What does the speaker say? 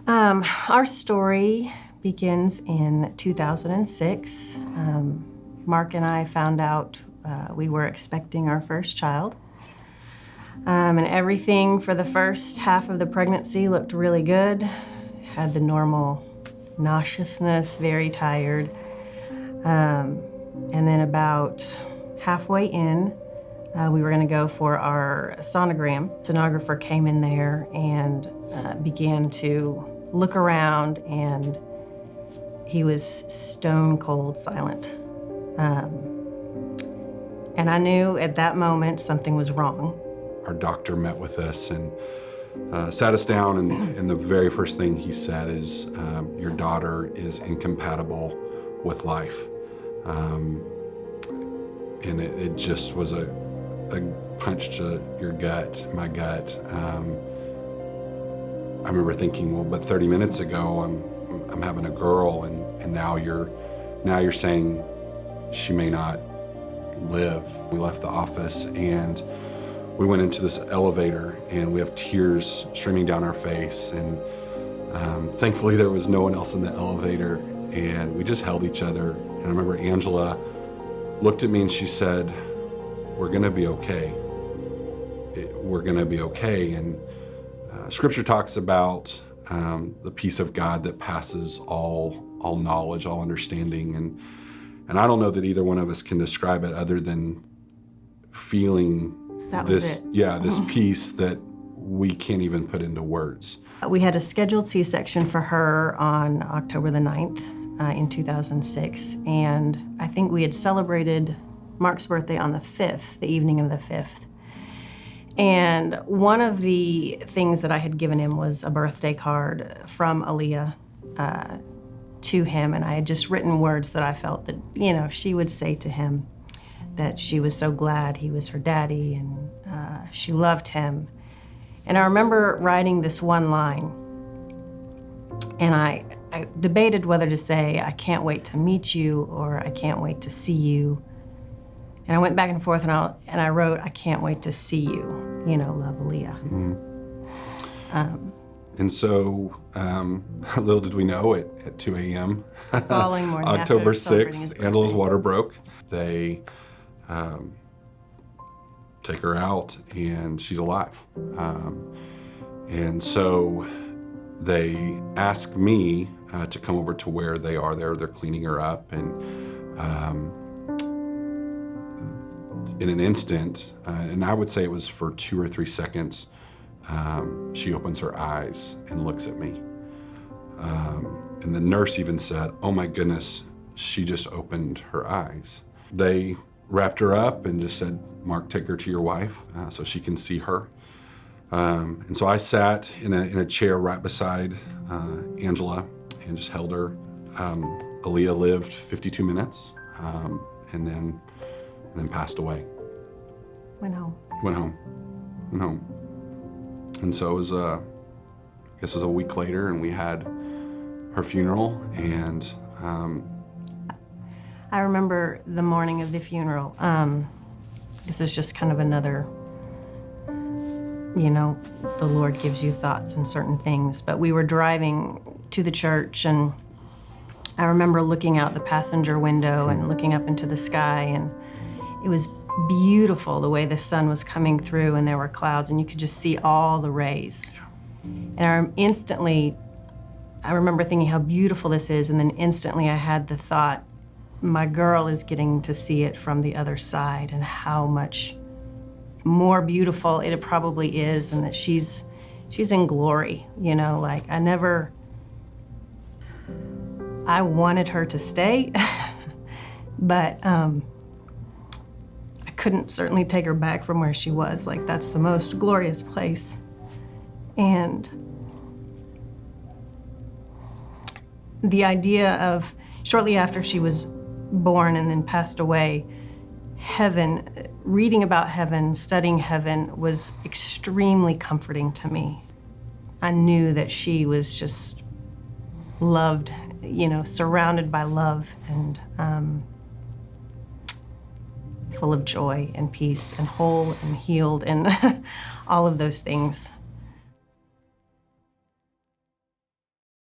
Our story begins in 2006. Mark and I found out we were expecting our first child. And everything for the first half of the pregnancy looked really good. Had the normal nauseousness, very tired. And then about halfway in, we were gonna go for our sonogram. Sonographer came in there and began to look around, and he was stone cold silent. And I knew at that moment something was wrong. Our doctor met with us and sat us down, and the very first thing he said is, your daughter is incompatible with life. And it just was a punch to your gut, my gut. I remember thinking, well, but 30 minutes ago I'm having a girl, and now you're saying she may not live. We left the office and we went into this elevator, and we have tears streaming down our face, and thankfully there was no one else in the elevator, and we just held each other. And I remember Angela looked at me and she said, we're gonna be okay. We're gonna be okay. And Scripture talks about the peace of God that passes all knowledge, all understanding, and I don't know that either one of us can describe it other than feeling this peace that we can't even put into words. We had a scheduled C-section for her on October the 9th in 2006, and I think we had celebrated Mark's birthday on the 5th, the evening of the 5th. And one of the things that I had given him was a birthday card from Aaliyah to him, and I had just written words that I felt that, she would say to him, that she was so glad he was her daddy, and she loved him. And I remember writing this one line, and I debated whether to say, I can't wait to meet you, or I can't wait to see you. And I went back and forth, and I wrote, I can't wait to see you, love, Aaliyah. Mm-hmm. And so, little did we know, at 2 a.m. following morning, October 6th, Angela's water broke. They take her out, and she's alive. And so they asked me to come over to where they are. They're cleaning her up, and in an instant, and I would say it was for 2 or 3 seconds, she opens her eyes and looks at me. And the nurse even said, oh my goodness, she just opened her eyes. They wrapped her up and just said, Mark, take her to your wife so she can see her. And so I sat in a chair right beside Angela and just held her. Aaliyah lived 52 minutes and then passed away. Went home. And so it was, I guess it was a week later, and we had her funeral, and I remember the morning of the funeral. This is just kind of another, the Lord gives you thoughts and certain things, but we were driving to the church, and I remember looking out the passenger window and looking up into the sky, and it was beautiful the way the sun was coming through, and there were clouds, and you could just see all the rays. And I remember thinking how beautiful this is, and then instantly I had the thought, my girl is getting to see it from the other side, and how much more beautiful it probably is, and that she's in glory, I wanted her to stay, but I couldn't certainly take her back from where she was. That's the most glorious place. And the idea of, shortly after she was born and then passed away, heaven, reading about heaven, studying heaven was extremely comforting to me. I knew that she was just loved, surrounded by love, and full of joy and peace and whole and healed and all of those things.